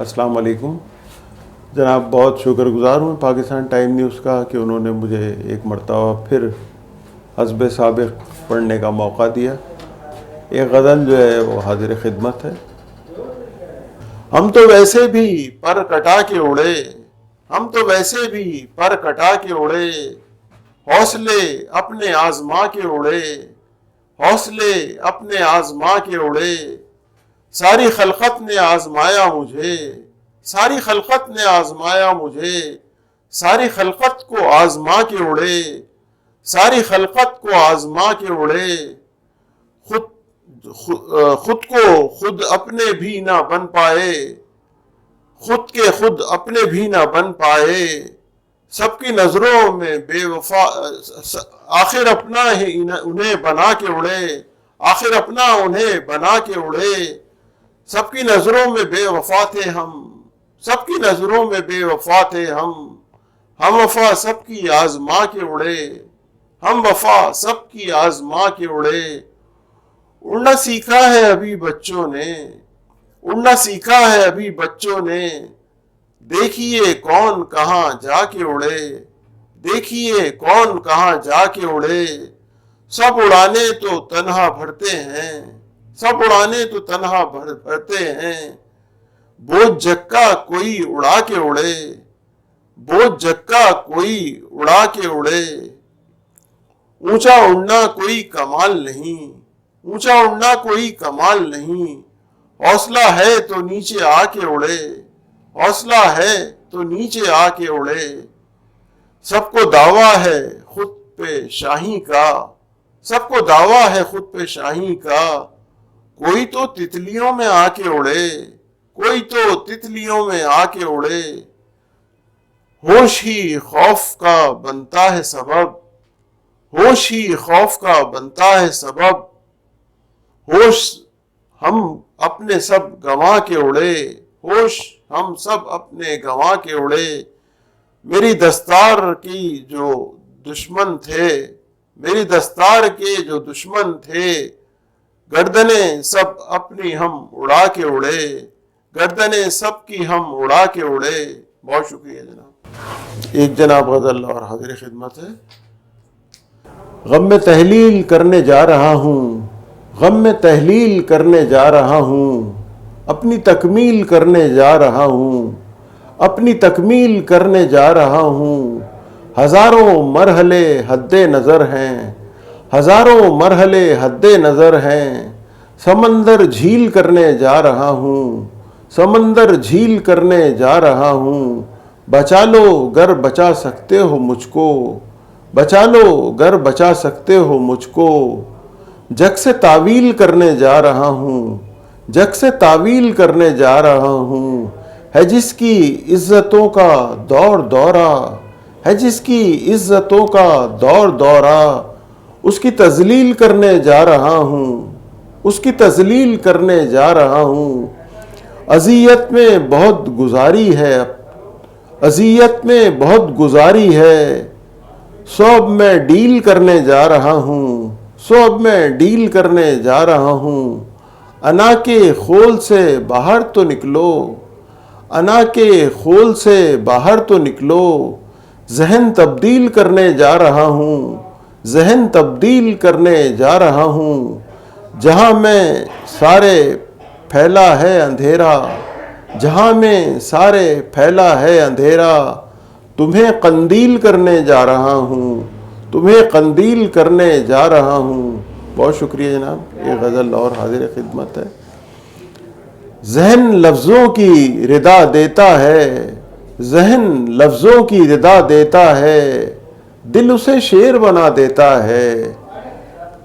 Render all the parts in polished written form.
السلام علیکم جناب، بہت شکر گزار ہوں پاکستان ٹائم نیوز کا کہ انہوں نے مجھے ایک مرتبہ پھر حسب سابق پڑھنے کا موقع دیا۔ ایک غزل جو ہے وہ حاضر خدمت ہے۔ ہم تو ویسے بھی پر کٹا کے اڑے، ہم تو ویسے بھی پر کٹا کے اڑے، حوصلے اپنے آزما کے اڑے، حوصلے اپنے آزما کے اڑے، ساری خلقت نے آزمایا مجھے، ساری خلقت نے آزمایا مجھے، ساری خلقت کو آزما کے اڑے، ساری خلقت کو آزما کے اڑے، خود کو خود اپنے بھی نہ بن پائے، خود کے خود اپنے بھی نہ بن پائے، سب کی نظروں میں بے وفا، آخر اپنا ہی انہیں بنا کے اڑے، آخر اپنا انہیں بنا کے اڑے، سب کی نظروں میں بے وفا تھے ہم، سب کی نظروں میں بے وفا تھے ہم وفا سب کی آزما کے اڑے، ہم وفا سب کی آزما کے اڑے، اڑنا سیکھا ہے ابھی بچوں نے، اڑنا سیکھا ہے ابھی بچوں نے، دیکھیے کون کہاں جا کے اڑے، دیکھیے کون کہاں جا کے اڑے، سب اڑانے تو تنہا بھرتے ہیں، سب اڑانے تو تنہا بھرتے ہیں، بوجھ جکا کوئی اڑا کے اڑے، بوجھ جکا کوئی اڑا کے اڑے، اونچا اڑنا کوئی کمال نہیں، اونچا اڑنا کوئی کمال نہیں، حوصلہ ہے تو نیچے آ کے اڑے، حوصلہ ہے تو نیچے آ کے اڑے، سب کو دعویٰ ہے خود پہ شاہی کا، سب کو دعویٰ ہے خود پہ شاہی کا، کوئی تو تتلیوں میں آ کے اڑے، کوئی تو تتلیوں میں آ کے اڑے، ہوش ہی خوف کا بنتا ہے سبب، ہوش ہی خوف کا بنتا ہے سبب، ہوش ہم اپنے سب گنوا کے اڑے، ہوش ہم سب اپنے گنوا کے اڑے، میری دستار کی جو دشمن تھے، میری دستار کے جو دشمن تھے، گردنیں سب اپنی ہم اڑا کے اڑے، گردنیں سب کی ہم اڑا کے اڑے۔ بہت شکریہ جناب۔ ایک جناب غزل اور حاضر خدمت ہے۔ غم میں تحلیل کرنے جا رہا ہوں، غم میں تحلیل کرنے جا رہا ہوں، اپنی تکمیل کرنے جا رہا ہوں، اپنی تکمیل کرنے جا رہا ہوں، ہزاروں مرحلے حد نظر ہیں، ہزاروں مرحلے حد نظر ہیں، سمندر جھیل کرنے جا رہا ہوں، سمندر جھیل کرنے جا رہا ہوں، بچا لو گر بچا سکتے ہو مجھ کو، بچا لو گر بچا سکتے ہو مجھ کو، جگ سے تعویل کرنے جا رہا ہوں، جگ سے تعویل کرنے جا رہا ہوں، ہے جس کی عزتوں کا دور دورہ، ہے جس کی عزتوں کا دور دورہ، اس کی تذلیل کرنے جا رہا ہوں، اس کی تذلیل کرنے جا رہا ہوں، اذیت میں بہت گزاری ہے، اذیت میں بہت گزاری ہے، صوب میں ڈیل کرنے جا رہا ہوں، صوب میں ڈیل کرنے جا رہا ہوں، انا کے خول سے باہر تو نکلو، انا کے خول سے باہر تو نکلو، ذہن تبدیل کرنے جا رہا ہوں، ذہن تبدیل کرنے جا رہا ہوں، جہاں میں سارے پھیلا ہے اندھیرا، جہاں میں سارے پھیلا ہے اندھیرا، تمہیں قندیل کرنے جا رہا ہوں، تمہیں قندیل کرنے جا رہا ہوں۔ بہت شکریہ جناب۔ یہ غزل اور حاضر خدمت ہے۔ ذہن لفظوں کی ردا دیتا ہے، ذہن لفظوں کی ردا دیتا ہے، دل اسے شعر بنا دیتا ہے،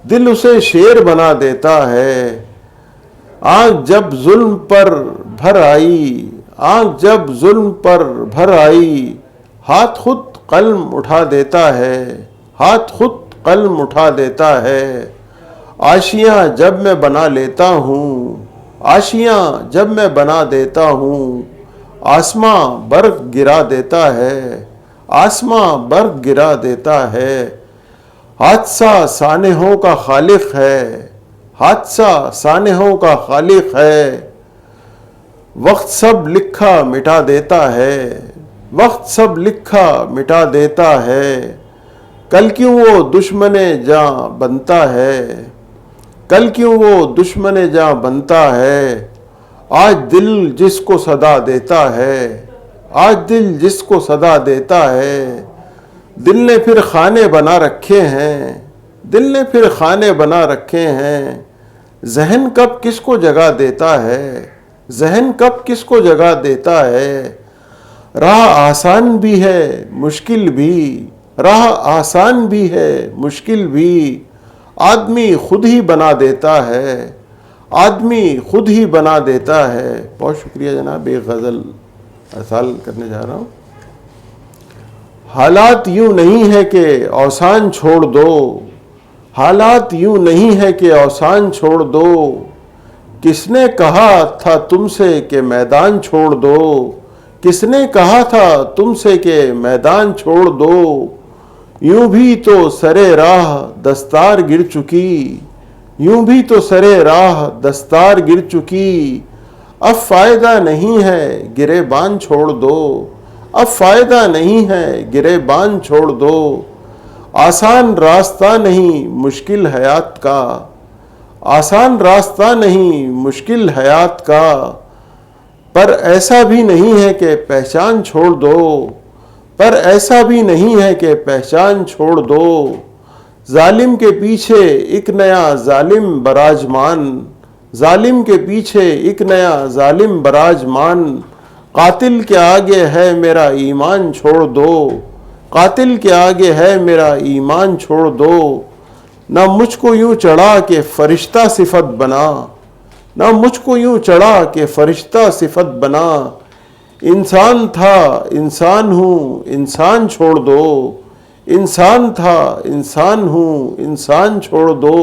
دل اسے شعر بنا دیتا ہے، آنکھ جب ظلم پر بھر آئی، آنکھ جب ظلم پر بھر آئی، ہاتھ خود قلم اٹھا دیتا ہے، ہاتھ خود قلم اٹھا دیتا ہے، آشیاں جب میں بنا لیتا ہوں، آشیاں جب میں بنا دیتا ہوں، آسماں برق گرا دیتا ہے، آسماں برق گرا دیتا ہے، حادثہ سانحوں کا خالق ہے، حادثہ سانحوں کا خالق ہے، وقت سب لکھا مٹا دیتا ہے، وقت سب لکھا مٹا دیتا ہے، کل کیوں وہ دشمن جاں بنتا ہے، کل کیوں وہ دشمن جاں بنتا ہے، آج دل جس کو صدا دیتا ہے، آج دل جس کو صدا دیتا ہے، دل نے پھر خانے بنا رکھے ہیں، دل نے پھر خانے بنا رکھے ہیں، ذہن کب کس کو جگہ دیتا ہے، ذہن کب کس کو جگہ دیتا ہے، راہ آسان بھی ہے مشکل بھی، راہ آسان بھی ہے مشکل بھی، آدمی خود ہی بنا دیتا ہے، آدمی خود ہی بنا دیتا ہے۔ بہت شکریہ جناب، ایک غزل ارسال کرنے جا رہا ہوں۔ حالات یوں نہیں ہے کہ اوسان چھوڑ دو، حالات یوں نہیں ہے کہ اوسان چھوڑ دو، کس نے کہا تھا تم سے کہ میدان چھوڑ دو، کس نے کہا تھا تم سے کہ میدان چھوڑ دو، یوں بھی تو سرے راہ دستار گر چکی، یوں بھی تو سرے راہ دستار گر چکی، اب فائدہ نہیں ہے گریبان چھوڑ دو، اب فائدہ نہیں ہے گریبان چھوڑ دو، آسان راستہ نہیں مشکل حیات کا، آسان راستہ نہیں مشکل حیات کا، پر ایسا بھی نہیں ہے کہ پہچان چھوڑ دو، پر ایسا بھی نہیں ہے کہ پہچان چھوڑ دو، ظالم کے پیچھے ایک نیا ظالم براجمان، ظالم کے پیچھے ایک نیا ظالم براجمان، قاتل کے آگے ہے میرا ایمان چھوڑ دو، قاتل کے آگے ہے میرا ایمان چھوڑ دو، نہ مجھ کو یوں چڑھا کہ فرشتہ صفت بنا، نہ مجھ کو یوں چڑھا کہ فرشتہ صفت بنا، انسان تھا انسان ہوں انسان چھوڑ دو، انسان تھا انسان ہوں انسان چھوڑ دو،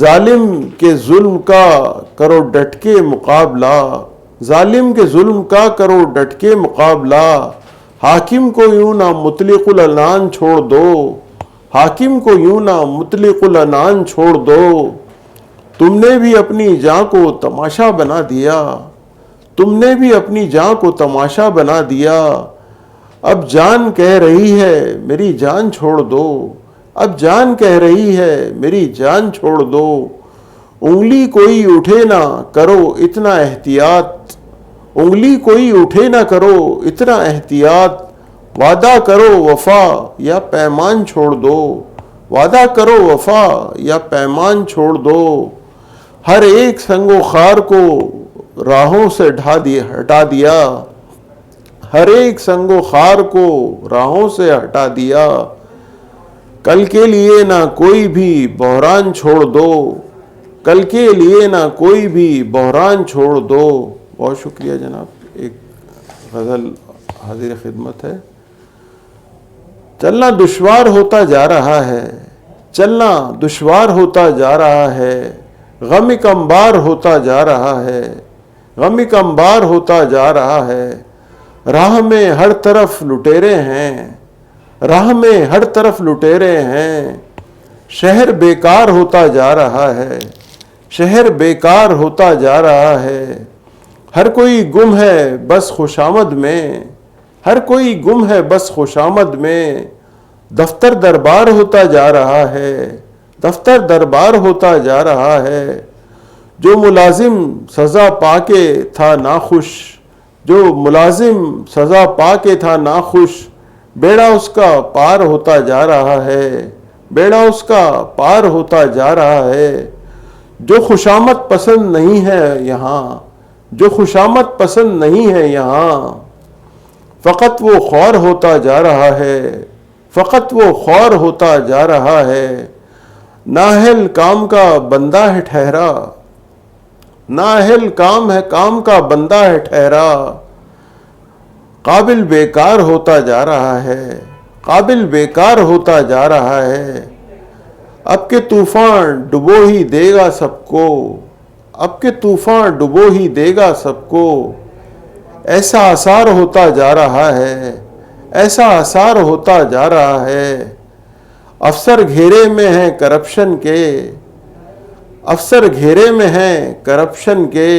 ظالم کے ظلم کا کرو ڈٹ کے مقابلہ، ظالم کے ظلم کا کرو ڈٹ کے مقابلہ، حاکم کو یوں نہ مطلق العنان چھوڑ دو، حاکم کو یوں نہ مطلق العنان چھوڑ دو، تم نے بھی اپنی جاں کو تماشا بنا دیا، تم نے بھی اپنی جاں کو تماشا بنا دیا، اب جان کہہ رہی ہے میری جان چھوڑ دو، اب جان کہہ رہی ہے میری جان چھوڑ دو، انگلی کوئی اٹھے نہ کرو اتنا احتیاط، انگلی کوئی اٹھے نہ کرو اتنا احتیاط، وعدہ کرو وفا یا پیمان چھوڑ دو، وعدہ کرو وفا یا پیمان چھوڑ دو، ہر ایک سنگ و خار کو راہوں سے ہٹا دیا، ہر ایک سنگ و خار کو راہوں سے ہٹا دیا، کل کے لیے نہ کوئی بھی بحران چھوڑ دو، کل کے لیے نہ کوئی بھی بحران چھوڑ دو۔ بہت شکریہ جناب، ایک غزل حاضر خدمت ہے۔ چلنا دشوار ہوتا جا رہا ہے، چلنا دشوار ہوتا جا رہا ہے، غم ایک انبار ہوتا جا رہا ہے، غم ایک انبار ہوتا جا رہا ہے، راہ میں ہر طرف لٹیرے ہیں، راہ میں ہر طرف لٹیرے ہیں، شہر بیکار ہوتا جا رہا ہے، شہر بیکار ہوتا جا رہا ہے، ہر کوئی گم ہے بس خوشامد میں، ہر کوئی گم ہے بس خوشامد میں، دفتر دربار ہوتا جا رہا ہے، دفتر دربار ہوتا جا رہا ہے، جو ملازم سزا پا کے تھا ناخوش، جو ملازم سزا پا کے تھا ناخوش، بیڑا اس کا پار ہوتا جا رہا ہے، بیڑا اس کا پار ہوتا جا رہا ہے، جو خوشامد پسند نہیں ہے یہاں، جو خوشامد پسند نہیں ہے یہاں، فقط وہ خور ہوتا جا رہا ہے، فقط وہ خور ہوتا جا رہا ہے، نااہل کام کا بندہ ہے ٹھہرا، نااہل کام کا بندہ ہے ٹھہرا، قابل بیکار ہوتا جا رہا ہے، قابل بیکار ہوتا جا رہا ہے، اب کے طوفان ڈبو ہی دے گا سب کو، اب کے طوفان ڈبو ہی دے گا سب کو، ایسا آثار ہوتا جا رہا ہے، ایسا آثار ہوتا جا رہا ہے، افسر گھیرے میں ہیں کرپشن کے، افسر گھیرے میں ہیں کرپشن کے،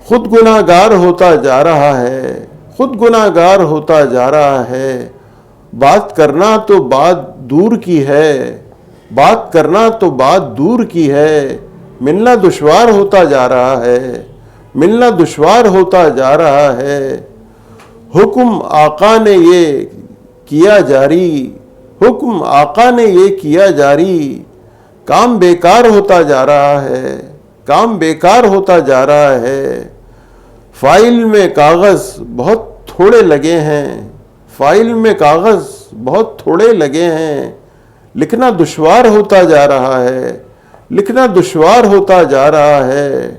خود گناہگار ہوتا جا رہا ہے، خود گناہگار ہوتا جا رہا ہے، بات کرنا تو بات دور کی ہے، بات کرنا تو بات دور کی ہے، ملنا دشوار ہوتا جا رہا ہے، ملنا دشوار ہوتا جا رہا ہے، حکم آقا نے یہ کیا جاری، حکم آقا نے یہ کیا جاری، کام بیکار ہوتا جا رہا ہے، کام بیکار ہوتا جا رہا ہے، فائل میں کاغذ بہت تھوڑے لگے ہیں، فائل میں کاغذ بہت تھوڑے لگے ہیں، لکھنا دشوار ہوتا جا رہا ہے، لکھنا دشوار ہوتا جا رہا ہے،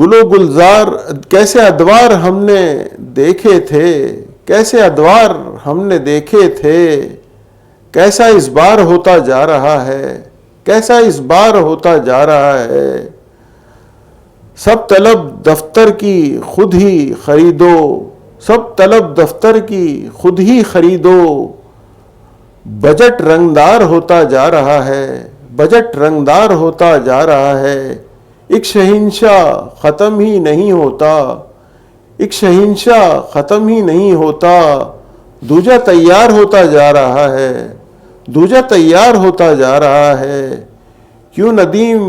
گل و گلزار کیسے ادوار ہم نے دیکھے تھے، کیسے ادوار ہم نے دیکھے تھے، کیسا اس بار ہوتا جا رہا ہے، کیسا اس بار ہوتا جا رہا ہے، سب طلب دفتر کی خود ہی خریدو، سب طلب دفتر کی خود ہی خریدو، بجٹ رنگدار ہوتا جا رہا ہے، بجٹ رنگدار ہوتا جا رہا ہے، ایک شہنشاہ ختم ہی نہیں ہوتا، ایک شہنشاہ ختم ہی نہیں ہوتا، دوجا تیار ہوتا جا رہا ہے، دوجا تیار ہوتا جا رہا ہے، کیوں ندیم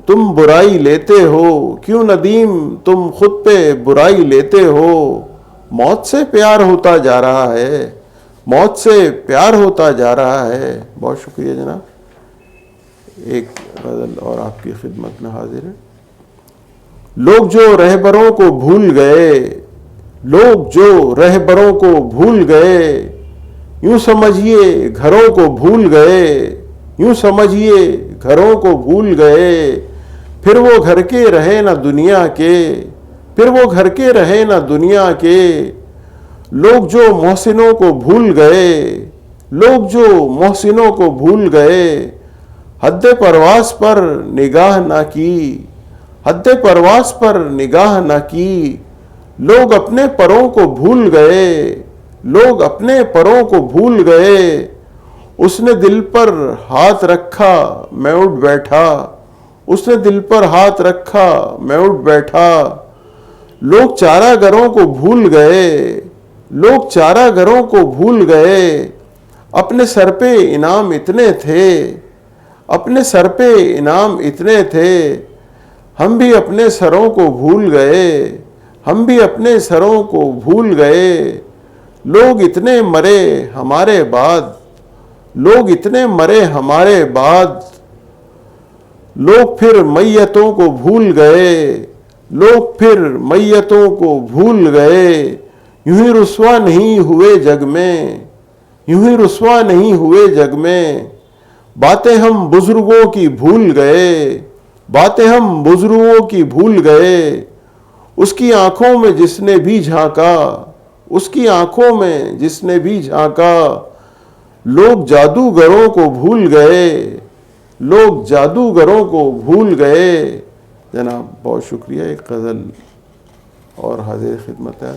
تم برائی لیتے ہو، کیوں ندیم تم خود پہ برائی لیتے ہو، موت سے پیار ہوتا جا رہا ہے، موت سے پیار ہوتا جا رہا ہے۔ بہت شکریہ جناب، ایک غزل اور آپ کی خدمت میں حاضر ہے۔ لوگ جو رہبروں کو بھول گئے، لوگ جو رہبروں کو بھول گئے، یوں سمجھیے گھروں کو بھول گئے، یوں سمجھیے گھروں کو بھول گئے، پھر وہ گھر کے رہے نہ دنیا کے، پھر وہ گھر کے رہے نہ دنیا کے، لوگ جو محسنوں کو بھول گئے، لوگ جو محسنوں کو بھول گئے، حد پرواز پر نگاہ نہ کی، حد پرواز پر نگاہ نہ کی، لوگ اپنے پروں کو بھول گئے، لوگ اپنے پروں کو بھول گئے، اس نے دل پر ہاتھ رکھا میں اٹھ بیٹھا، اس نے دل پر ہاتھ رکھا میں اٹھ بیٹھا، لوگ چارہ گروں کو بھول گئے، لوگ چارہ گروں کو بھول گئے، اپنے سر پہ انعام اتنے تھے، اپنے سر پہ انعام اتنے تھے، ہم بھی اپنے سروں کو بھول گئے، ہم بھی اپنے سروں کو بھول گئے، لوگ اتنے مرے ہمارے بعد، لوگ اتنے مرے ہمارے بعد، لوگ پھر میتوں کو بھول گئے، لوگ پھر میتوں کو بھول گئے، یوں ہی رسوا نہیں ہوئے جگ میں، یوں ہی رسوا نہیں ہوئے جگ میں، باتیں ہم بزرگوں کی بھول گئے، باتیں ہم بزرگوں کی بھول گئے، اس کی آنکھوں میں جس نے بھی جھانکا، اس کی آنکھوں میں جس نے بھی جھانکا، لوگ جادوگروں کو بھول گئے، لوگ جادوگروں کو بھول گئے۔ جناب بہت شکریہ، ایک غزل اور حاضر خدمت ہے۔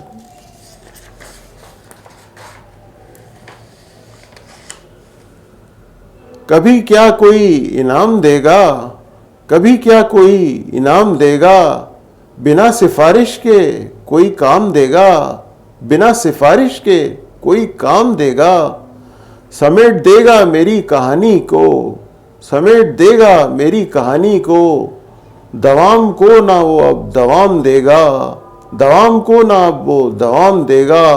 کبھی کیا کوئی انعام دے گا، کبھی کیا کوئی انعام دے گا، بنا سفارش کے کوئی کام دے گا، بنا سفارش کے کوئی کام دے گا، سمیٹ دے گا میری کہانی کو، سمیٹ دے گا میری کہانی کو، دوام کو نہ وہ اب دوام دے گا، دوام کو نہ اب وہ دوام دے گا،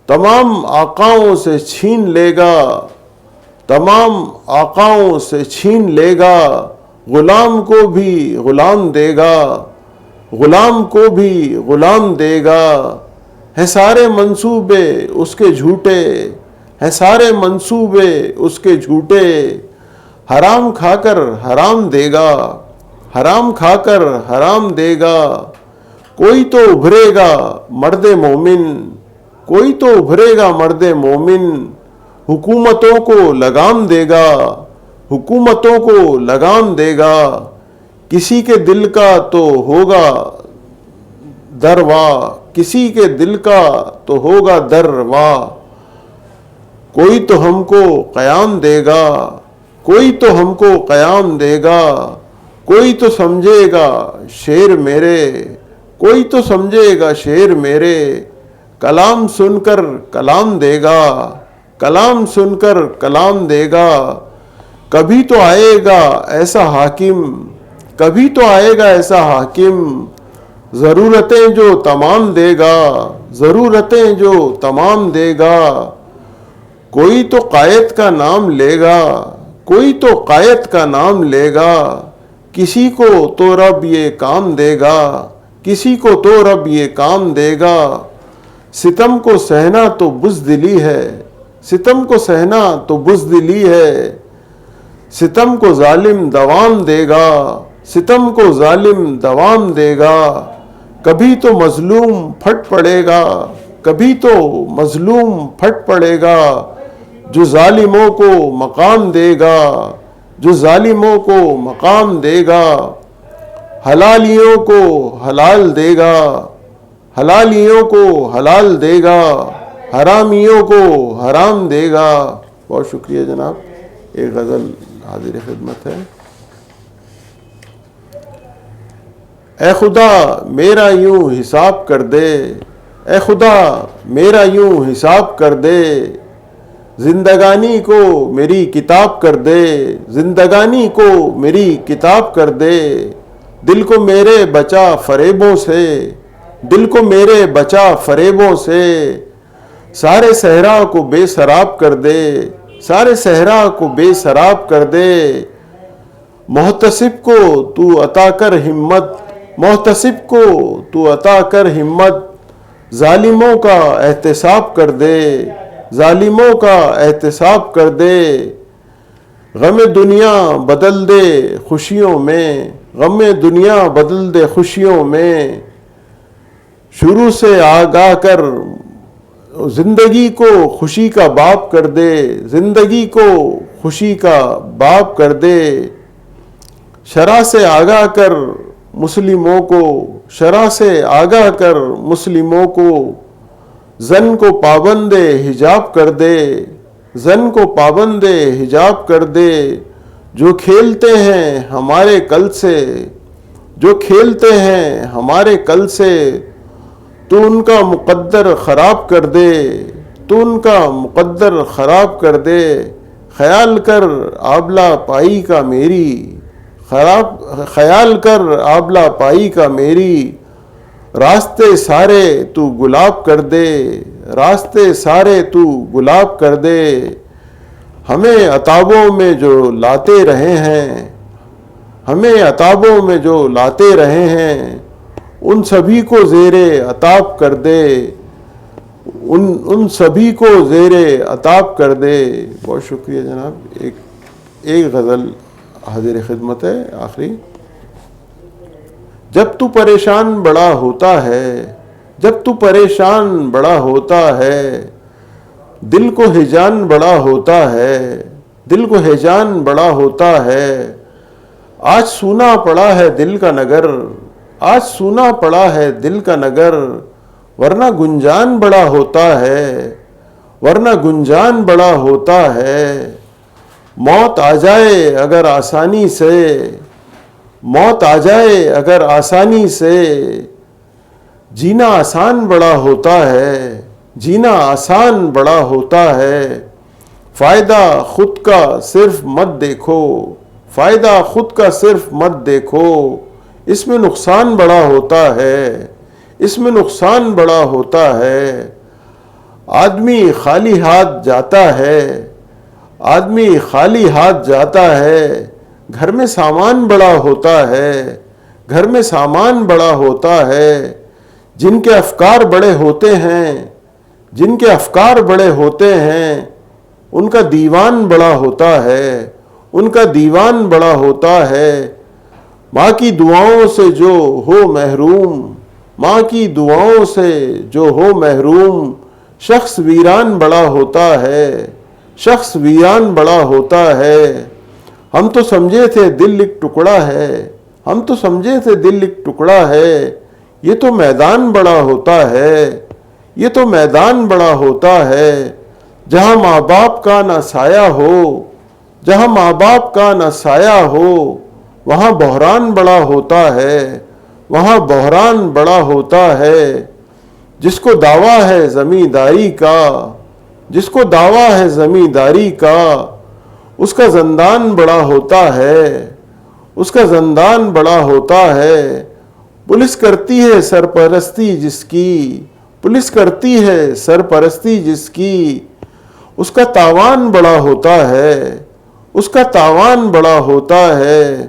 تمام آقاؤں سے چھین لے گا، تمام آقاؤں سے چھین لے گا، غلام کو بھی غلام دے گا، غلام کو بھی غلام دے گا، ہے سارے منصوبے اس کے جھوٹے، ہے سارے منصوبے اس کے جھوٹے، حرام کھا کر حرام دے گا، حرام کھا کر حرام دے گا، کوئی تو ابھرے گا مرد مومن، کوئی تو ابھرے گا مرد مومن، حکومتوں کو لگام دے گا، حکومتوں کو لگام دے گا، کسی کے دل کا تو ہوگا دروا، کسی کے دل کا تو ہوگا دروا، کوئی تو ہم کو قیام دے گا، کوئی تو ہم کو قیام دے گا، کوئی تو سمجھے گا شعر میرے، کوئی تو سمجھے گا شعر میرے، کلام سن کر کلام دے گا، کلام سن کر کلام دے گا۔ کبھی تو آئے گا ایسا حاکم، کبھی تو آئے گا ایسا حاکم، ضرورتیں جو تمام دے گا، ضرورتیں جو تمام دے گا۔ کوئی تو قائد کا نام لے گا، کوئی تو قائد کا نام لے گا، کسی کو تو رب یہ کام دے گا، کسی کو تو رب یہ کام دے گا۔ ستم کو سہنا تو بزدلی ہے، ستم کو سہنا تو بزدلی ہے، ستم کو ظالم دوام دے گا، ستم کو ظالم دوام دے گا۔ کبھی تو مظلوم پھٹ پڑے گا، کبھی تو مظلوم پھٹ پڑے گا، جو ظالموں کو مقام دے گا، جو ظالموں کو مقام دے گا۔ حلالیوں کو حلال دے گا، حلالیوں کو حلال دے گا، حرامیوں کو حرام دے گا۔ بہت شکریہ جناب۔ ایک غزل حاضر خدمت ہے۔ اے خدا میرا یوں حساب کر دے، اے خدا میرا یوں حساب کر دے، زندگانی کو میری کتاب کر دے، زندگانی کو میری کتاب کر دے۔ دل کو میرے بچا فریبوں سے، دل کو میرے بچا فریبوں سے، سارے صحرا کو بے سراب کر دے، سارے صحرا کو بے سراب کر دے۔ محتسب کو تو عطا کر ہمت، محتسب کو تو عطا کر ہمت، ظالموں کا احتساب کر دے، ظالموں کا احتساب کر دے۔ غم دنیا بدل دے خوشیوں میں، غم دنیا بدل دے خوشیوں میں، شروع سے آگاہ کر زندگی کو خوشی کا باب کر دے، زندگی کو خوشی کا باب کر دے۔ شرع سے آگاہ کر مسلموں کو، شرع سے آگاہ کر مسلموں کو، زن کو پابند حجاب کر دے، زن کو پابند حجاب کر دے۔ جو کھیلتے ہیں ہمارے کل سے، جو کھیلتے ہیں ہمارے کل سے، تو ان کا مقدر خراب کر دے، تو ان کا مقدر خراب کر دے۔ خیال کر آبلہ پائی کا میری، خیال کر آبلہ پائی کا میری، راستے سارے تو گلاب کر دے، راستے سارے تو گلاب کر دے۔ ہمیں عطابوں میں جو لاتے رہے ہیں، ہمیں عطابوں میں جو لاتے رہے ہیں، ان سبھی کو زیر عطاب کر دے، ان سبھی کو زیر عطاب کر دے۔ بہت شکریہ جناب۔ ایک غزل حاضر خدمت ہے آخری۔ جب تو پریشان بڑا ہوتا ہے، جب تو پریشان بڑا ہوتا ہے، دل کو ہیجان بڑا ہوتا ہے، دل کو ہیجان بڑا ہوتا ہے۔ آج سونا پڑا ہے دل کا نگر، آج سونا پڑا ہے دل کا نگر، ورنہ گنجان بڑا ہوتا ہے، ورنہ گنجان بڑا ہوتا ہے۔ موت آ جائے اگر آسانی سے، موت آ جائے اگر آسانی سے، جینا آسان بڑا ہوتا ہے، جینا آسان بڑا ہوتا ہے۔ فائدہ خود کا صرف مت دیکھو، فائدہ خود کا صرف مت دیکھو، اس میں نقصان بڑا ہوتا ہے، اس میں نقصان بڑا ہوتا ہے۔ آدمی خالی ہاتھ جاتا ہے، آدمی خالی ہاتھ جاتا ہے، گھر میں سامان بڑا ہوتا ہے، گھر میں سامان بڑا ہوتا ہے۔ جن کے افکار بڑے ہوتے ہیں، جن کے افکار بڑے ہوتے ہیں، ان کا دیوان بڑا ہوتا ہے، ان کا دیوان بڑا ہوتا ہے۔ ماں کی دعاؤں سے جو ہو محروم، ماں کی دعاؤں سے جو ہو محروم، شخص ویران بڑا ہوتا ہے، شخص ویران بڑا ہوتا ہے۔ ہم تو سمجھے تھے دل ایک ٹکڑا ہے، ہم تو سمجھے تھے دل ایک ٹکڑا ہے، یہ تو میدان بڑا ہوتا ہے، یہ تو میدان بڑا ہوتا ہے۔ جہاں ماں باپ کا نہ سایہ ہو، جہاں ماں باپ کا نہ سایہ ہو، وہاں بحران بڑا ہوتا ہے، وہاں بحران بڑا ہوتا ہے۔ جس کو دعویٰ ہے زمینداری کا، جس کو دعویٰ ہے زمینداری کا، اس کا زندان بڑا ہوتا ہے، اس کا زندان بڑا ہوتا ہے۔ پولیس کرتی ہے سرپرستی جس کی، پولیس کرتی ہے سرپرستی جس کی، اس کا تاوان بڑا ہوتا ہے، اس کا تاوان بڑا ہوتا ہے۔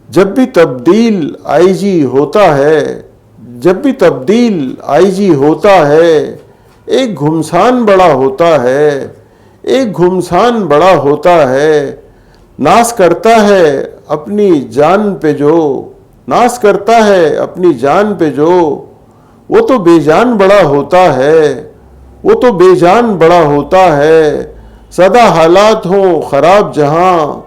جب بھی تبدیل آئی جی ہوتا ہے، جب بھی تبدیل آئی جی ہوتا ہے، ایک گھمسان بڑا ہوتا ہے، ایک گھمسان بڑا ہوتا ہے۔ ناز کرتا ہے اپنی جان پہ جو، ناز کرتا ہے اپنی جان پہ جو، وہ تو بے جان بڑا ہوتا ہے، وہ تو بے جان بڑا ہوتا ہے۔ سدا حالات ہوں خراب جہاں،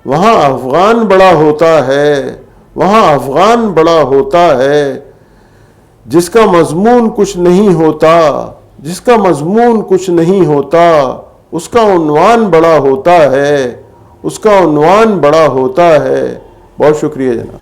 وہاں افغان بڑا ہوتا ہے، وہاں افغان بڑا ہوتا ہے۔ جس کا مضمون کچھ نہیں ہوتا، جس کا مضمون کچھ نہیں ہوتا، اس کا عنوان بڑا ہوتا ہے، اس کا عنوان بڑا ہوتا ہے۔ بہت شکریہ جناب۔